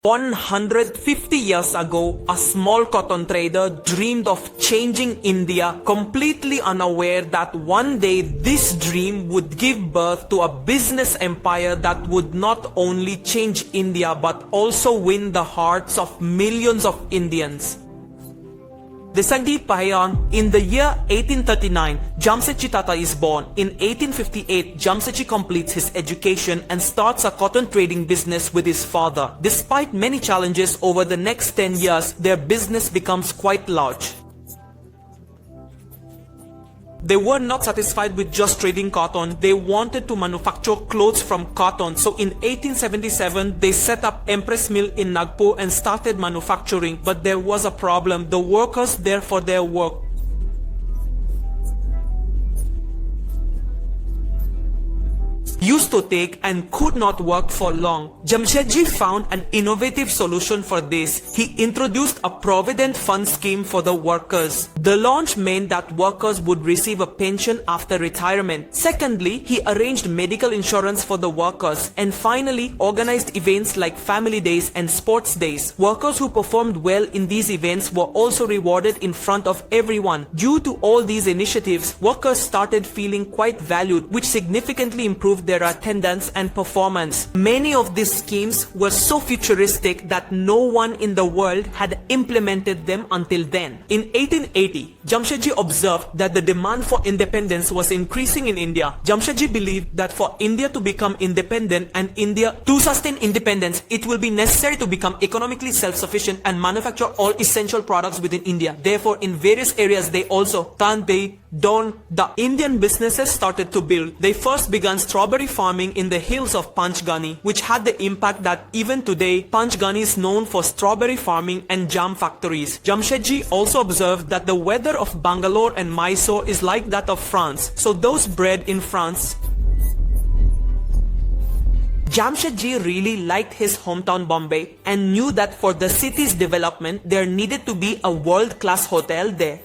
150 years ago, a small cotton trader dreamed of changing India, completely unaware that one day this dream would give birth to a business empire that would not only change India but also win the hearts of millions of Indians. Descended in the year 1839, Jamsetji Tata is born. In 1858, Jamsetji completes his education and starts a cotton trading business with his father. Despite many challenges over the next 10 years, their business becomes quite large. They were not satisfied with just trading cotton, they wanted to manufacture clothes from cotton. So in 1877, they set up Empress Mill in Nagpur and started manufacturing. But there was a problem. The workers there for their work used to take and could not work for long. Jamsetji found an innovative solution for this. He introduced a provident fund scheme for the workers. The launch meant that workers would receive a pension after retirement. Secondly, he arranged medical insurance for the workers. And finally, organized events like family days and sports days. Workers who performed well in these events were also rewarded in front of everyone. Due to all these initiatives, workers started feeling quite valued, which significantly improved their attendance and performance. Many of these schemes were so futuristic that no one in the world had implemented them until then. In 1880, Jamsetji observed that the demand for independence was increasing in India. Jamsetji believed that for India to become independent and India to sustain independence, it will be necessary to become economically self-sufficient and manufacture all essential products within India. Therefore, in various areas, they also the Indian businesses started to build. They first began strawberry farming in the hills of Panchgani, which had the impact that even today, Panchgani is known for strawberry farming and jam factories. Jamsetji also observed that the weather of Bangalore and Mysore is like that of France. So those bred in France, Jamsetji really liked his hometown Bombay and knew that for the city's development, there needed to be a world-class hotel there.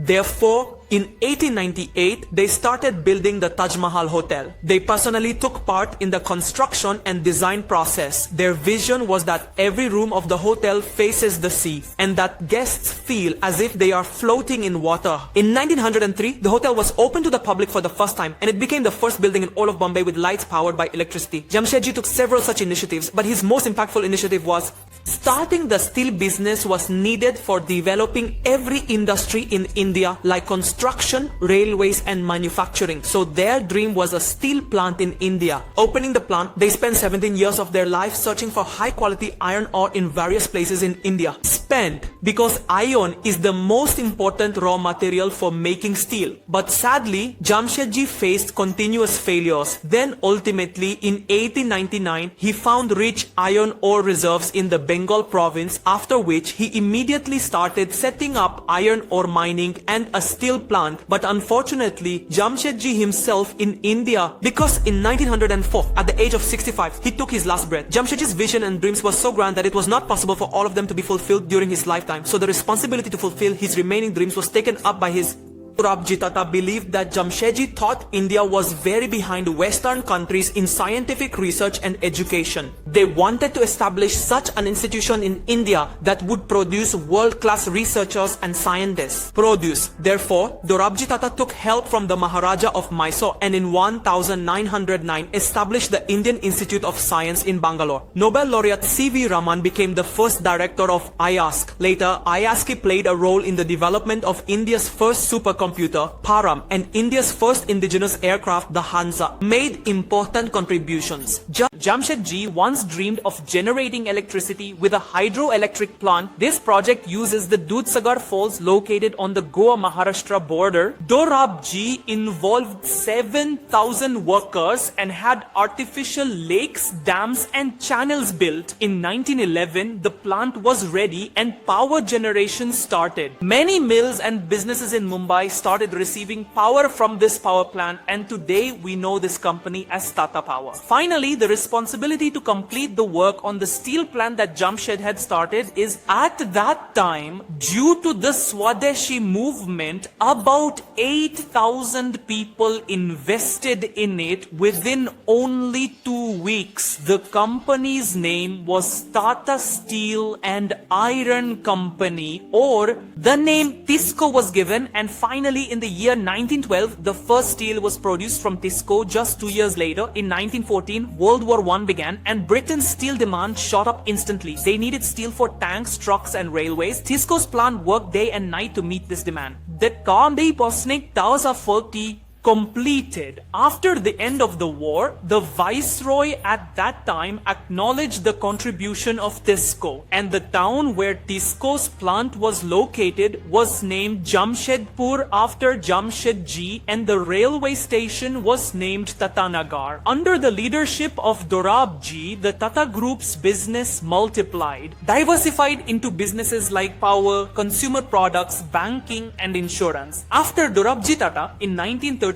Therefore, in 1898, they started building the Taj Mahal Hotel. They personally took part in the construction and design process. Their vision was that every room of the hotel faces the sea and that guests feel as if they are floating in water. In 1903, the hotel was opened to the public for the first time and it became the first building in all of Bombay with lights powered by electricity. Jamsetji took several such initiatives, but his most impactful initiative was starting the steel business was needed for developing every industry in India like construction, railways and manufacturing. So their dream was a steel plant in India. Opening the plant, they spent 17 years of their life searching for high quality iron ore in various places in India. Spent because iron is the most important raw material for making steel. But sadly, Jamsetji faced continuous failures. Then ultimately in 1899, he found rich iron ore reserves in the Bengal province, after which he immediately started setting up iron ore mining and a steel plant. But unfortunately, Jamsetji himself in India, because in 1904, at the age of 65, he took his last breath. Jamsetji's vision and dreams were so grand that it was not possible for all of them to be fulfilled during his lifetime. So the responsibility to fulfill his remaining dreams was taken up by his Tata believed that Jamsetji thought India was very behind Western countries in scientific research and education. They wanted to establish such an institution in India that would produce world-class researchers and scientists. Therefore, Dorabji Tata took help from the Maharaja of Mysore and in 1909 established the Indian Institute of Science in Bangalore. Nobel laureate C.V. Raman became the first director of IASC. Later, IASC played a role in the development of India's first supercomputer, Param, and India's first indigenous aircraft, the Hansa, made important contributions. Jamsetji once dreamed of generating electricity with a hydroelectric plant. This project uses the Dudhsagar Falls located on the Goa-Maharashtra border. Dorabji involved 7,000 workers and had artificial lakes, dams and channels built. In 1911, the plant was ready and power generation started. Many mills and businesses in Mumbai started receiving power from this power plant, and today we know this company as Tata Power. Finally, the responsibility to complete the work on the steel plant that Jamshed had started is at that time, due to the Swadeshi movement, about 8,000 people invested in it within only 2 weeks. The company's name was Tata Steel and Iron Company, or the name Tisco was given, and finally in the year 1912 the first steel was produced from Tisco. Just 2 years later, in 1914, World War I began and Britain's steel demand shot up instantly. They needed steel for tanks, trucks and railways. Tisco's plant worked day and night to meet this demand. Det kan de på snitt 1040 completed. After the end of the war, the viceroy at that time acknowledged the contribution of Tisco, and the town where Tisco's plant was located was named Jamshedpur after Jamshedji, and the railway station was named Tatanagar. Under the leadership of Dorabji, the Tata Group's business multiplied, diversified into businesses like power, consumer products, banking and insurance. After Dorabji Tata, in 1938,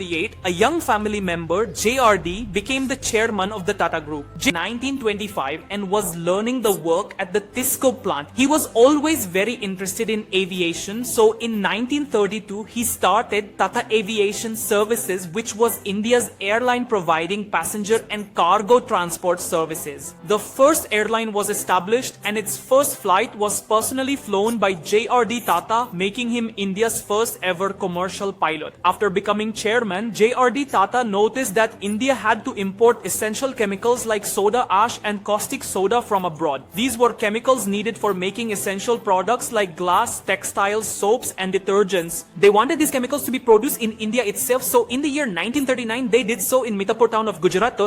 a young family member, JRD, became the chairman of the Tata Group in 1925 and was learning the work at the Tisco plant. He was always very interested in aviation, so in 1932 he started Tata Aviation Services, which was India's airline providing passenger and cargo transport services. The first airline was established and its first flight was personally flown by JRD Tata, making him India's first ever commercial pilot. After becoming chairman, JRD Tata noticed that India had to import essential chemicals like soda ash and caustic soda from abroad. These were chemicals needed for making essential products like glass, textiles, soaps and detergents. They wanted these chemicals to be produced in India itself, so in the year 1939 they did so in Mitapur town of Gujarat,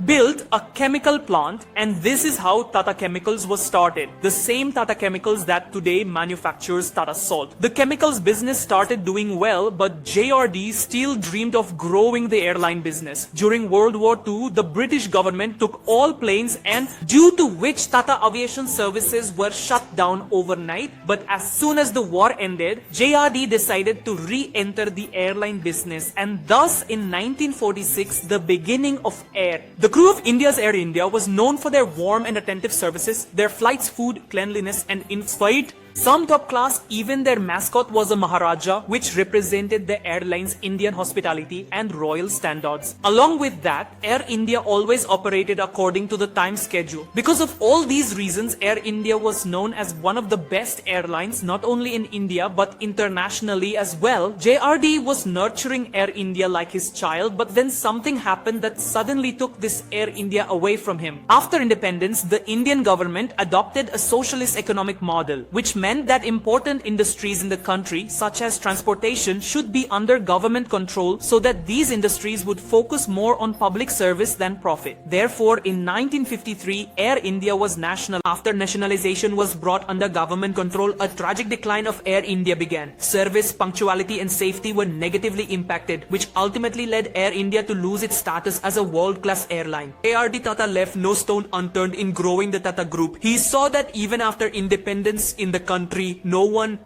built a chemical plant, and this is how Tata Chemicals was started. The same Tata Chemicals that today manufactures Tata Salt. The chemicals business started doing well, but JRD still dreamed of growing the airline business. During World War II, the British government took all planes, and due to which Tata Aviation Services were shut down overnight. But as soon as the war ended, JRD decided to re-enter the airline business, and thus in 1946, the beginning of Air. The crew of India's Air India was known for their warm and attentive services, their flights, food, cleanliness and in-flight some top class. Even their mascot was a Maharaja, which represented the airline's Indian hospitality and royal standards. Along with that, Air India always operated according to the time schedule. Because of all these reasons, Air India was known as one of the best airlines, not only in India but internationally as well. JRD was nurturing Air India like his child, but then something happened that suddenly took this Air India away from him. After independence, the Indian government adopted a socialist economic model, which meant that important industries in the country, such as transportation, should be under government control so that these industries would focus more on public service than profit. Therefore, in 1953, Air India was national. After nationalization was brought under government control, a tragic decline of Air India began. Service, punctuality and safety were negatively impacted, which ultimately led Air India to lose its status as a world-class airline. JRD Tata left no stone unturned in growing the Tata Group. He saw that even after independence in the country,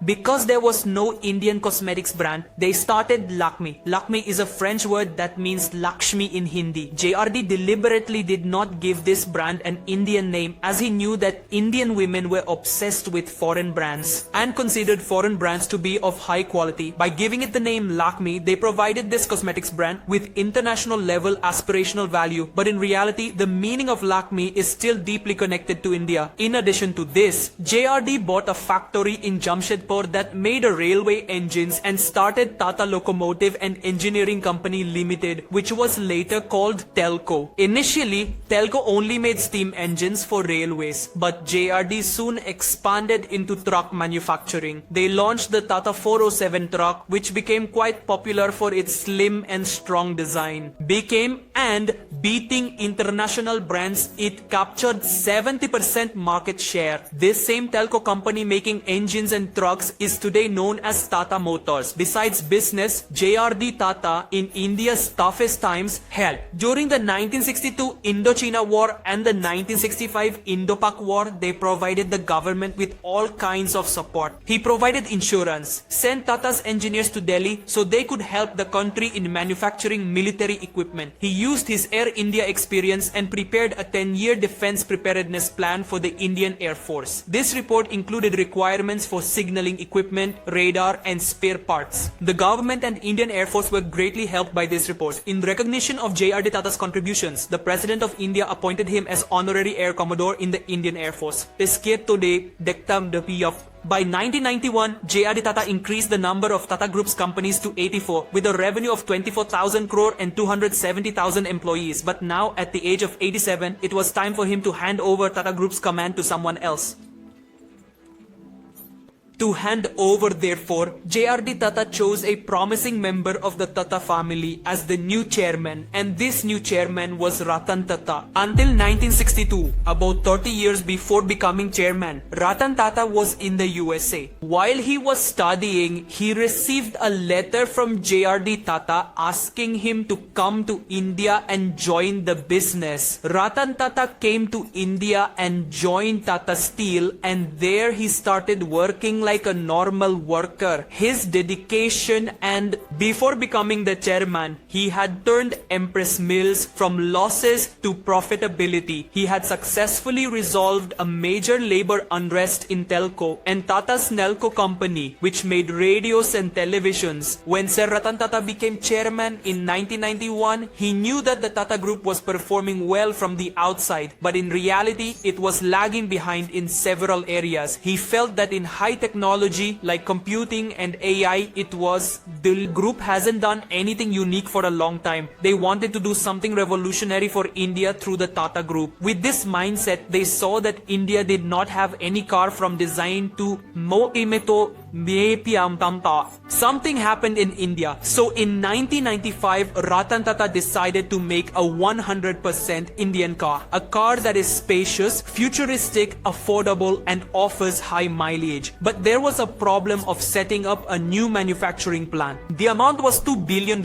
because there was no Indian cosmetics brand, they started Lakme. Lakme is a French word that means Lakshmi in Hindi. JRD deliberately did not give this brand an Indian name, as he knew that Indian women were obsessed with foreign brands and considered foreign brands to be of high quality. By giving it the name Lakme, they provided this cosmetics brand with international level aspirational value, but in reality, the meaning of Lakme is still deeply connected to India. In addition to this, JRD bought a factory in Jamshedpur that made a railway engines and started Tata Locomotive and Engineering Company Limited, which was later called Telco. Initially, Telco only made steam engines for railways, but JRD soon expanded into truck manufacturing. They launched the Tata 407 truck, which became quite popular for its slim and strong design. Beating international brands, it captured 70% market share. This same Telco company making making engines and trucks is today known as Tata Motors. Besides business, JRD Tata in India's toughest times helped. During the 1962 Indochina War and the 1965 Indo-Pak War, they provided the government with all kinds of support. He provided insurance, sent Tata's engineers to Delhi so they could help the country in manufacturing military equipment. He used his Air India experience and prepared a 10-year defense preparedness plan for the Indian Air Force. This report included requirements for signaling equipment, radar, and spare parts. The government and Indian Air Force were greatly helped by this report. In recognition of JRD Tata's contributions, the President of India appointed him as Honorary Air Commodore in the Indian Air Force. By 1991, JRD Tata increased the number of Tata Group's companies to 84 with a revenue of 24,000 crore and 270,000 employees. But now at the age of 87, it was time for him to hand over Tata Group's command to someone else. To hand over, therefore, JRD Tata chose a promising member of the Tata family as the new chairman, and this new chairman was Ratan Tata. Until 1962, about 30 years before becoming chairman, Ratan Tata was in the USA. While he was studying, he received a letter from JRD Tata asking him to come to India and join the business. Ratan Tata came to India and joined Tata Steel, and there he started working like a normal worker. His dedication, and before becoming the chairman, he had turned Empress Mills from losses to profitability. He had successfully resolved a major labor unrest in Telco and Tata's Nelco company, which made radios and televisions. When Sir Ratan Tata became chairman in 1991, he knew that the Tata Group was performing well from the outside, but in reality, it was lagging behind in several areas. He felt that in high technology like computing and AI, the group hasn't done anything unique for a long time. They wanted to do something revolutionary for India through the Tata Group. With this mindset, they saw that India did not have any car from design to something happened in India. So in 1995, Ratan Tata decided to make a 100% Indian car. A car that is spacious, futuristic, affordable, and offers high mileage. But there was a problem of setting up a new manufacturing plant. The amount was $2 billion,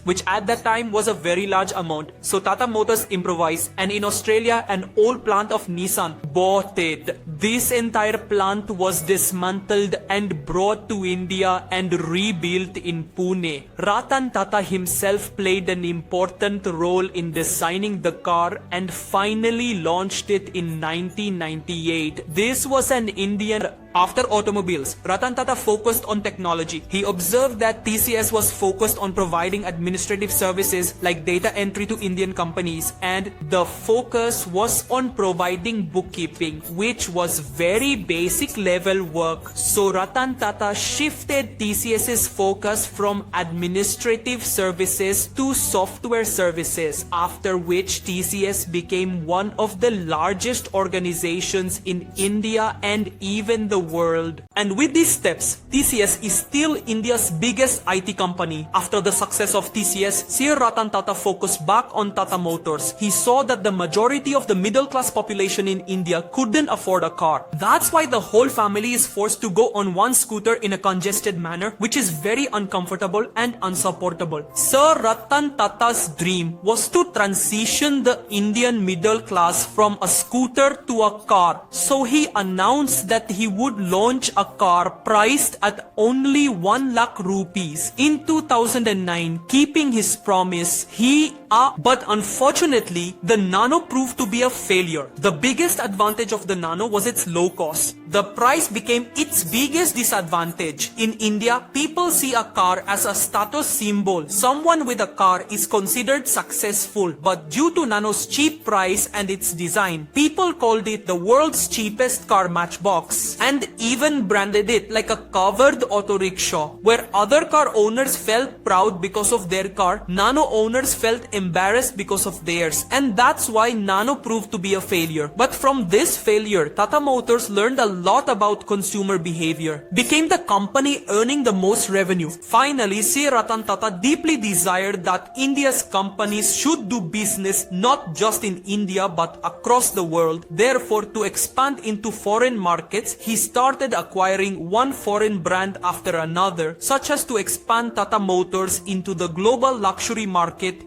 which at that time was a very large amount. So Tata Motors improvised, and in Australia, an old plant of Nissan bought it. This entire plant was dismantled and brought to India and rebuilt in Pune. Ratan Tata himself played an important role in designing the car and finally launched it in 1998. This was an Indian. After automobiles, Ratan Tata focused on technology. He observed that TCS was focused on providing administrative services like data entry to Indian companies, and the focus was on providing bookkeeping, which was very basic level work. So Ratan Tata shifted TCS's focus from administrative services to software services, after which TCS became one of the largest organizations in India and even the world. And with these steps, TCS is still India's biggest IT company. After the success of TCS, Sir Ratan Tata focused back on Tata Motors. He saw that the majority of the middle class population in India couldn't afford a car. That's why the whole family is forced to go on one scooter in a congested manner, which is very uncomfortable and unsupportable. Sir Ratan Tata's dream was to transition the Indian middle class from a scooter to a car. So he announced that he would launch a car priced at only 1 lakh rupees in 2009, keeping his promise. But unfortunately, the Nano proved to be a failure. The biggest advantage of the Nano was its low cost. The price became its biggest disadvantage. In India, people see a car as a status symbol. Someone with a car is considered successful, but due to Nano's cheap price and its design, people called it the world's cheapest car matchbox, and even branded it like a covered auto rickshaw. Where other car owners felt proud because of their car, Nano owners felt embarrassed because of theirs, and that's why Nano proved to be a failure. But from this failure, Tata Motors learned a lot about consumer behavior, became the company earning the most revenue. Finally, Sri Ratan Tata deeply desired that India's companies should do business not just in India but across the world. Therefore, to expand into foreign markets, he started acquiring one foreign brand after another, such as to expand Tata Motors into the global luxury market.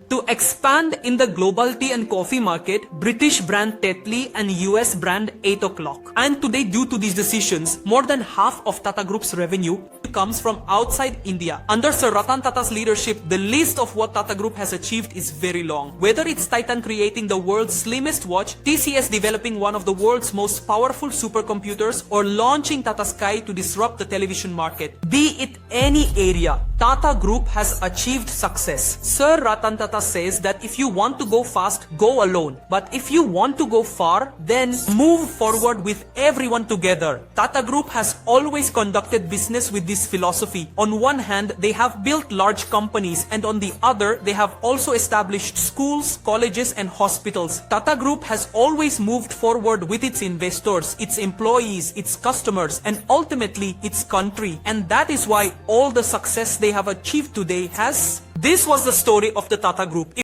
To expand in the global tea and coffee market, British brand Tetley and US brand 8 O'Clock. And today, due to these decisions, more than half of Tata Group's revenue comes from outside India. Under Sir Ratan Tata's leadership, the list of what Tata Group has achieved is very long. Whether it's Titan creating the world's slimmest watch, TCS developing one of the world's most powerful supercomputers, or launching Tata Sky to disrupt the television market. Be it any area, Tata Group has achieved success. Sir Ratan Tata says that if you want to go fast, go alone. But if you want to go far, then move forward with everyone together. Tata Group has always conducted business with this philosophy. On one hand, they have built large companies, and on the other, they have also established schools, colleges, and hospitals. Tata Group has always moved forward with its investors, its employees, its customers, and ultimately its country. And that is why all the success they have achieved today has. This was the story of the Tata Group.